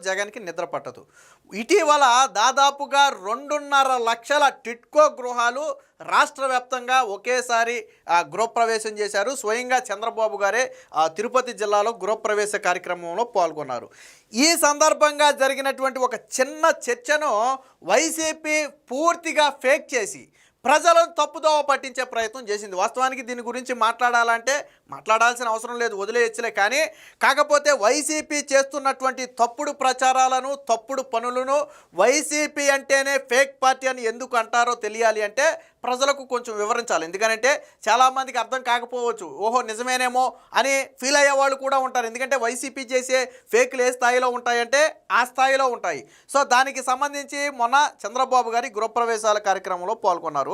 జగన్కి నిద్ర పట్టదు. ఇటీవల దాదాపుగా 2.5 లక్షల టిట్కో గృహాలు రాష్ట్ర వ్యాప్తంగా ఒకేసారి గృహప్రవేశం చేశారు. స్వయంగా చంద్రబాబు గారే తిరుపతి జిల్లాలో గృహప్రవేశ కార్యక్రమంలో పాల్గొన్నారు. ఈ సందర్భంగా జరిగినటువంటి ఒక చిన్న చర్చను వైసీపీ పూర్తిగా ఫేక్ చేసి ప్రజలను తప్పుదోవ పట్టించే ప్రయత్నం చేసింది. వాస్తవానికి దీని గురించి మాట్లాడాలంటే మాట్లాడాల్సిన అవసరం లేదు, వదిలేయచ్చులే. కానీ కాకపోతే వైసీపీ చేస్తున్నటువంటి తప్పుడు ప్రచారాలను, తప్పుడు పనులను, వైసీపీ అంటేనే ఫేక్ పార్టీ అని ఎందుకు అంటారో తెలియాలి అంటే ప్రజలకు కొంచెం వివరించాలి. ఎందుకంటే చాలామందికి అర్థం కాకపోవచ్చు, ఓహో నిజమేనేమో అని ఫీల్ అయ్యే వాళ్ళు కూడా ఉంటారు. ఎందుకంటే వైసీపీ చేసే ఫేక్లు ఏ స్థాయిలో ఉంటాయంటే ఆ స్థాయిలో ఉంటాయి. సో దానికి సంబంధించి మొన్న చంద్రబాబు గారి గృహప్రవేశాల కార్యక్రమంలో పాల్గొన్నారు.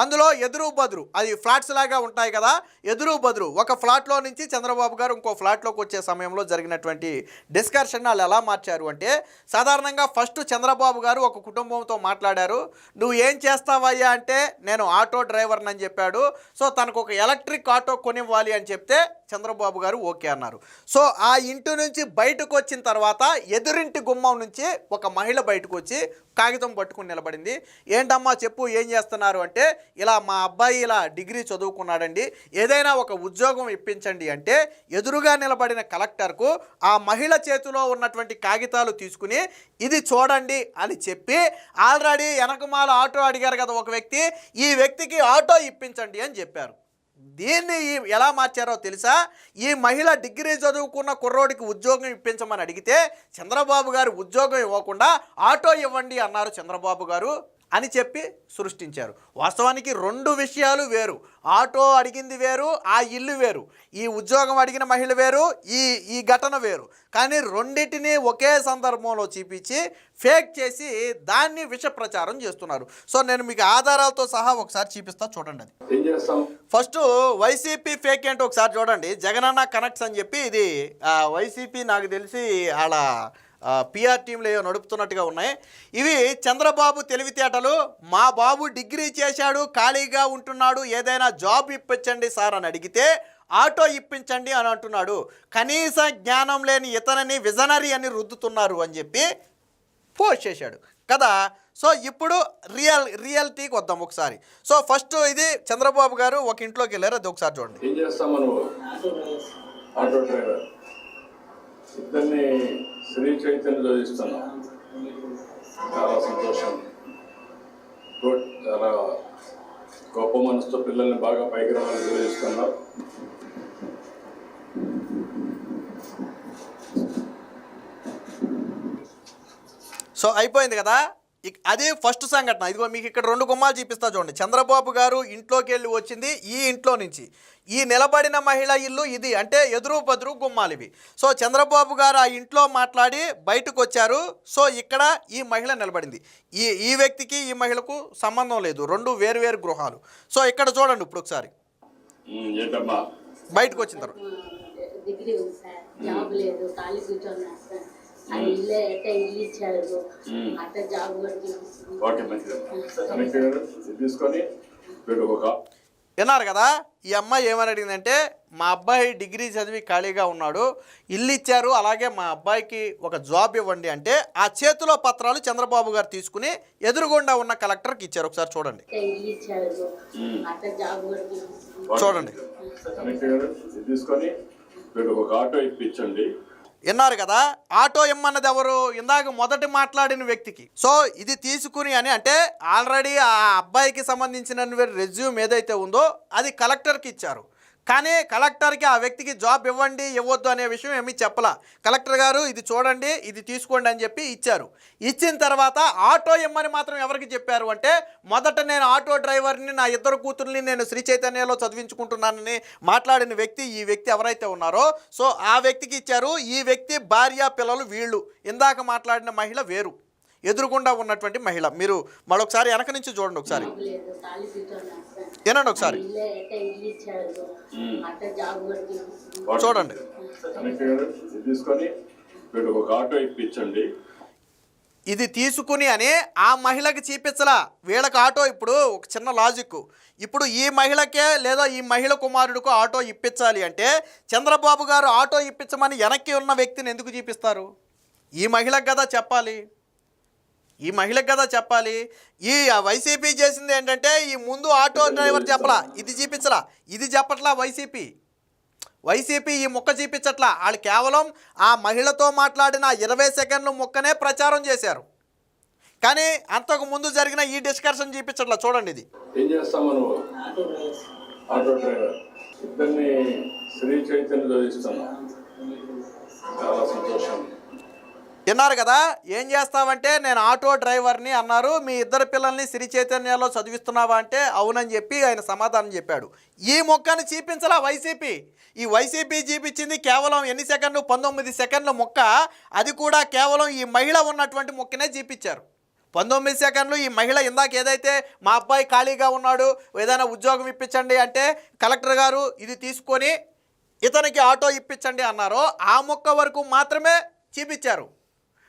అందులో ఎదురు బదురు, అది ఫ్లాట్స్ లాగా ఉంటాయి కదా, ఎదురు బదురు ఒక ఫ్లాట్లో నుంచి చంద్రబాబు గారు ఇంకో ఫ్లాట్లోకి వచ్చే సమయంలో జరిగినటువంటి డిస్కషన్ వాళ్ళు ఎలా మార్చారు అంటే, సాధారణంగా ఫస్ట్ చంద్రబాబు గారు ఒక కుటుంబంతో మాట్లాడారు. నువ్వు ఏం చేస్తావయ్యా అంటే నేను ఆటో డ్రైవర్ని అని చెప్పాడు. సో తనకు ఒక ఎలక్ట్రిక్ ఆటో కొనివ్వాలి అని చెప్తే చంద్రబాబు గారు ఓకే అన్నారు. సో ఆ ఇంటి నుంచి బయటకు వచ్చిన తర్వాత ఎదురింటి గుమ్మం నుంచి ఒక మహిళ బయటకు వచ్చి కాగితం పట్టుకుని నిలబడింది. ఏంటమ్మా చెప్పు, ఏం చేస్తున్నారు అంటే, ఇలా మా అబ్బాయి ఇలా డిగ్రీ చదువుకున్నాడండి, ఏదైనా ఒక ఉద్యోగం ఇప్పించండి అంటే ఎదురుగా నిలబడిన కలెక్టర్కు ఆ మహిళ చేతిలో ఉన్నటువంటి కాగితాలు తీసుకుని ఇది చూడండి అని చెప్పి, ఆల్రెడీ వెనకమాల ఆటో అడిగారు కదా ఒక వ్యక్తి, ఈ వ్యక్తికి ఆటో ఇప్పించండి అని చెప్పారు. దీన్ని ఎలా మార్చారో తెలుసా? ఈ మహిళ డిగ్రీ చదువుకున్న కుర్రోడికి ఉద్యోగం ఇప్పించమని అడిగితే చంద్రబాబు గారు ఉద్యోగం ఇవ్వకుండా ఆటో ఇవ్వండి అన్నారు చంద్రబాబు గారు అని చెప్పి సృష్టించారు. వాస్తవానికి 2 విషయాలు వేరు. ఆటో అడిగింది వేరు, ఆ ఇల్లు వేరు. ఈ ఉద్యోగం అడిగిన మహిళ వేరు, ఈ ఘటన వేరు. కానీ రెండింటినీ ఒకే సందర్భంలో చూపించి ఫేక్ చేసి దాన్ని విష ప్రచారం చేస్తున్నారు. సో నేను మీకు ఆధారాలతో సహా ఒకసారి చూపిస్తా, చూడండి. అది ఫస్ట్ వైసీపీ ఫేక్ ఏంటో ఒకసారి చూడండి. జగనన్న కనెక్ట్స్ అని చెప్పి ఇది వైసీపీ నాకు తెలిసి ఆడ పిఆర్ టీంలో ఏవో నడుపుతున్నట్టుగా ఉన్నాయి. ఇవి చంద్రబాబు తెలివితేటలు. మా బాబు డిగ్రీ చేశాడు, ఖాళీగా ఉంటున్నాడు, ఏదైనా జాబ్ ఇప్పించండి సార్ అని అడిగితే ఆటో ఇప్పించండి అని అంటున్నాడు. కనీస జ్ఞానం లేని ఇతనిని విజనరీ అని రుద్దుతున్నారు అని చెప్పి పోస్ట్ చేశాడు కదా. సో ఇప్పుడు రియాలిటీకి వద్దాం ఒకసారి. సో ఫస్ట్ ఇది చంద్రబాబు గారు ఒక ఇంట్లోకి వెళ్ళారు, అది ఒకసారి చూడండి. ఏం చేస్తాం ఆటో డ్రైవర్ ఇద్దరిని శ్రీ చైతన్య చదివిస్తున్నాం. చాలా సంతోషం, గుడ్. చాలా గొప్ప మనసుతో పిల్లల్ని బాగా పైకి రావాలని చదివిస్తున్నాం. సో అయిపోయింది కదా. అది ఫస్ట్ సంఘటన. ఇదిగో మీకు ఇక్కడ 2 గుమ్మాలు చూపిస్తా చూడండి. చంద్రబాబు గారు ఇంట్లోకి వెళ్ళి వచ్చింది ఈ ఇంట్లో నుంచి. ఈ నిలబడిన మహిళ ఇల్లు ఇది, అంటే ఎదురు బదురు గుమ్మాలు ఇవి. సో చంద్రబాబు గారు ఆ ఇంట్లో మాట్లాడి బయటకు వచ్చారు. సో ఇక్కడ ఈ మహిళ నిలబడింది. ఈ వ్యక్తికి ఈ మహిళకు సంబంధం లేదు, 2 వేరు గృహాలు. సో ఇక్కడ చూడండి ఇప్పుడు ఒకసారి బయటకు వచ్చిన తర్వాత. విన్నారు కదా, ఈ అమ్మాయి ఏమని అడిగిందంటే, మా అబ్బాయి డిగ్రీ చదివి ఖాళీగా ఉన్నాడు, ఇల్లు ఇచ్చారు, అలాగే మా అబ్బాయికి ఒక జాబ్ ఇవ్వండి అంటే ఆ చేతిలో పత్రాలు చంద్రబాబు గారు తీసుకుని ఎదురుగుండా ఉన్న కలెక్టర్కి ఇచ్చారు. ఒకసారి చూడండి. చూడండి విన్నారు కదా, ఆటో ఇమ్మన్నది ఎవరు? ఇందాక మొదటి మాట్లాడిన వ్యక్తికి. సో ఇది తీసుకుని అని అంటే ఆల్రెడీ ఆ అబ్బాయికి సంబంధించిన రెజ్యూమ్ ఏదైతే ఉందో అది కలెక్టర్కి ఇచ్చారు. కానీ కలెక్టర్కి ఆ వ్యక్తికి జాబ్ ఇవ్వండి ఇవ్వద్దు అనే విషయం ఏమీ చెప్పలా. కలెక్టర్ గారు ఇది చూడండి, ఇది తీసుకోండి అని చెప్పి ఇచ్చారు. ఇచ్చిన తర్వాత ఆటో ఇమ్మని మాత్రం ఎవరికి చెప్పారు అంటే, మొదట నేను ఆటో డ్రైవర్ని, నా 2 కూతుర్ని నేను శ్రీ చైతన్యలో చదివించుకుంటున్నానని మాట్లాడిన వ్యక్తి ఈ వ్యక్తి ఎవరైతే ఉన్నారో సో ఆ వ్యక్తికి ఇచ్చారు. ఈ వ్యక్తి భార్య పిల్లలు వీళ్ళు. ఇందాక మాట్లాడిన మహిళ వేరు, ఎదురుగుండా ఉన్నటువంటి మహిళ. మీరు మరొకసారి వెనక నుంచి చూడండి, ఒకసారి వినండి, ఒకసారి చూడండి. ఇది తీసుకుని అని ఆ మహిళకి చూపించలా, వీళ్ళకి ఆటో. ఇప్పుడు ఒక చిన్న లాజిక్, ఇప్పుడు ఈ మహిళకే లేదా ఈ మహిళ కుమారుడికో ఆటో ఇప్పించాలి అంటే చంద్రబాబు గారు ఆటో ఇప్పించమని వెనక్కి ఉన్న వ్యక్తిని ఎందుకు చూపిస్తారు? ఈ మహిళకు కదా చెప్పాలి, ఈ మహిళకు కదా చెప్పాలి. ఈ వైసీపీ చేసింది ఏంటంటే ఈ ముందు ఆటో డ్రైవర్ చెప్పలా, ఇది చూపించలా, ఇది చెప్పట్లా వైసీపీ ఈ ముక్క చూపించట్లా. వాళ్ళు కేవలం ఆ మహిళతో మాట్లాడిన 20 సెకండ్ల ముక్కనే ప్రచారం చేశారు, కానీ అంతకు ముందు జరిగిన ఈ డిస్కషన్ చూపించట్లా. చూడండి ఇది. ఏం చేస్తాము నువ్వు? Auto driver. ఇద్దరిని శ్రీ చైతన్య చదివిస్తున్నాం. చాలా సంతోషం. విన్నారు కదా, ఏం చేస్తావంటే నేను ఆటో డ్రైవర్ని అన్నారు, మీ ఇద్దరు పిల్లల్ని శ్రీ చైతన్యలో చదివిస్తున్నావా అంటే అవునని చెప్పి ఆయన సమాధానం చెప్పాడు. ఈ మొక్కను చూపించలా వైసీపీ. ఈ వైసీపీ చూపించింది కేవలం ఎన్ని సెకండ్లు, 19 సెకండ్ల మొక్క. అది కూడా కేవలం ఈ మహిళ ఉన్నటువంటి మొక్కనే చూపించారు. 19 సెకండ్లు ఈ మహిళ ఇందాక ఏదైతే మా అబ్బాయి ఖాళీగా ఉన్నాడు, ఏదైనా ఉద్యోగం ఇప్పించండి అంటే కలెక్టర్ గారు ఇది తీసుకొని ఇతనికి ఆటో ఇప్పించండి అన్నారో ఆ మొక్క వరకు మాత్రమే చూపించారు.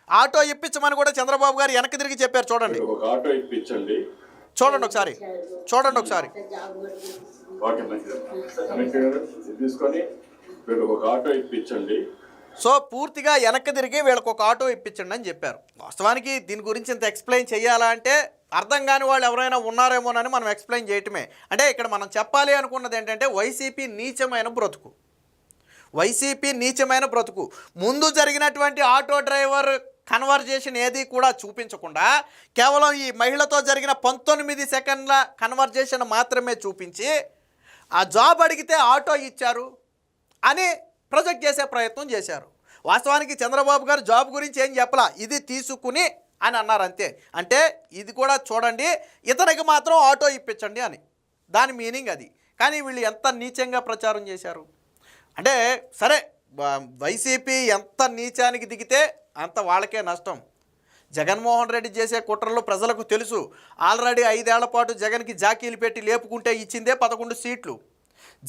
ఆటో ఇప్పించమని కూడా చంద్రబాబు గారు వెనక్కి తిరిగి చెప్పారు. చూడండి, ఒక ఆటో ఇప్పించండి. చూడండి ఒకసారి. ఓకే, మంచిది. తీసుకొని వీళ్ళకి ఒక ఆటో ఇప్పించండి. సో పూర్తిగా వెనక్కి తిరిగి వీళ్ళకి ఒక ఆటో ఇప్పించండి అని చెప్పారు. వాస్తవానికి దీని గురించి ఇంత ఎక్స్ప్లెయిన్ చేయాలా అంటే అర్థం కాని వాళ్ళు ఎవరైనా ఉన్నారేమోనని మనం ఎక్స్ప్లెయిన్ చేయటమే. అంటే ఇక్కడ మనం చెప్పాలి అనుకున్నది ఏంటంటే వైసీపీ నీచమైన బ్రతుకు, వైసీపీ నీచమైన బ్రతుకు. ముందు జరిగినటువంటి ఆటో డ్రైవర్ కన్వర్జేషన్ ఏది కూడా చూపించకుండా కేవలం ఈ మహిళతో జరిగిన 19 సెకండ్ల కన్వర్జేషన్ మాత్రమే చూపించి ఆ జాబ్ అడిగితే ఆటో ఇచ్చారు అని ప్రొజెక్ట్ చేసే ప్రయత్నం చేశారు. వాస్తవానికి చంద్రబాబు గారు జాబ్ గురించి ఏం చెప్పలా, ఇది తీసుకుని అని అన్నారు అంతే. అంటే ఇది కూడా చూడండి, ఇతనికి మాత్రం ఆటో ఇప్పించండి అని, దాని మీనింగ్ అది. కానీ వీళ్ళు ఎంత నీచంగా ప్రచారం చేశారు అంటే, సరే వైసీపీ ఎంత నీచానికి దిగితే అంత వాళ్ళకే నష్టం. జగన్మోహన్ రెడ్డి చేసే కుట్రలు ప్రజలకు తెలుసు. ఆల్రెడీ 5 ఏళ్ల పాటు జగన్కి జాకీలు పెట్టి లేపుకుంటే ఇచ్చిందే 11 సీట్లు.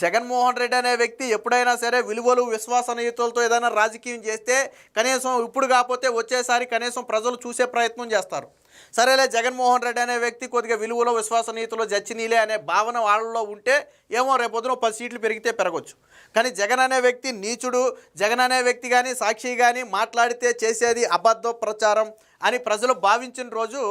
జగన్మోహన్ రెడ్డి అనే వ్యక్తి ఎప్పుడైనా సరే విలువలు విశ్వసనీయతలతో ఏదైనా రాజకీయం చేస్తే కనీసం ఇప్పుడు కాకపోతే వచ్చేసారి కనీసం ప్రజలు చూసే ప్రయత్నం చేస్తారు. సరేలే జగన్మోహన్ రెడ్డి అనే వ్యక్తి కొద్దిగా విలువలో విశ్వసనీయతలో జచ్చినీలే అనే భావన వాళ్ళలో ఉంటే ఏమో రేపొద్దున 10 సీట్లు పెరిగితే పెరగచ్చు. కానీ జగన్ అనే వ్యక్తి నీచుడు, జగన్ అనే వ్యక్తి కానీ సాక్షి కానీ మాట్లాడితే చేసేది అబద్ధ ప్రచారం అని ప్రజలు భావించిన రోజు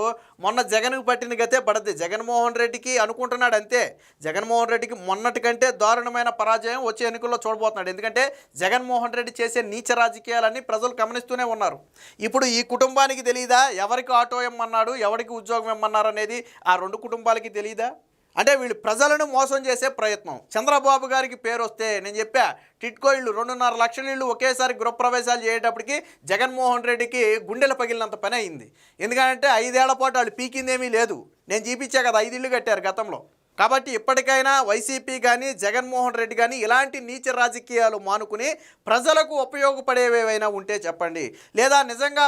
మొన్న జగన్కు పట్టిన గతే పడద్ది. జగన్మోహన్ రెడ్డికి అనుకుంటున్నాడు అంతే. జగన్మోహన్ రెడ్డికి మొన్నటి కంటే దారుణమైన పరాజయం వచ్చే ఎన్నికల్లో చూడబోతున్నాడు. ఎందుకంటే జగన్మోహన్ రెడ్డి చేసే నీచ రాజకీయాలన్నీ ప్రజలు గమనిస్తూనే ఉన్నారు. ఇప్పుడు ఈ కుటుంబానికి తెలియదా ఎవరికి ఆటో ఇమ్మన్నాడు, ఎవరికి ఉద్యోగం ఇమ్మన్నారు అనేది? ఆ 2 కుటుంబాలకి తెలియదా? అంటే వీళ్ళు ప్రజలను మోసం చేసే ప్రయత్నం. చంద్రబాబు గారికి పేరు వస్తే నేను చెప్పా, టిట్కో ఇళ్ళు 2.5 లక్షల ఇళ్ళు ఒకేసారి గృహప్రవేశాలు చేసేటప్పటికి జగన్మోహన్ రెడ్డికి గుండెలు పగిలినంత పని అయింది. ఎందుకంటే 5 ఏళ్ల పాటు వాళ్ళు పీకిందేమీ లేదు. నేను చూపించా కదా, 5 ఇళ్ళు కట్టారు గతంలో. కాబట్టి ఇప్పటికైనా వైసీపీ కానీ జగన్మోహన్ రెడ్డి కానీ ఇలాంటి నీచ రాజకీయాలు మానుకుని ప్రజలకు ఉపయోగపడేవేవైనా ఉంటే చెప్పండి. లేదా నిజంగా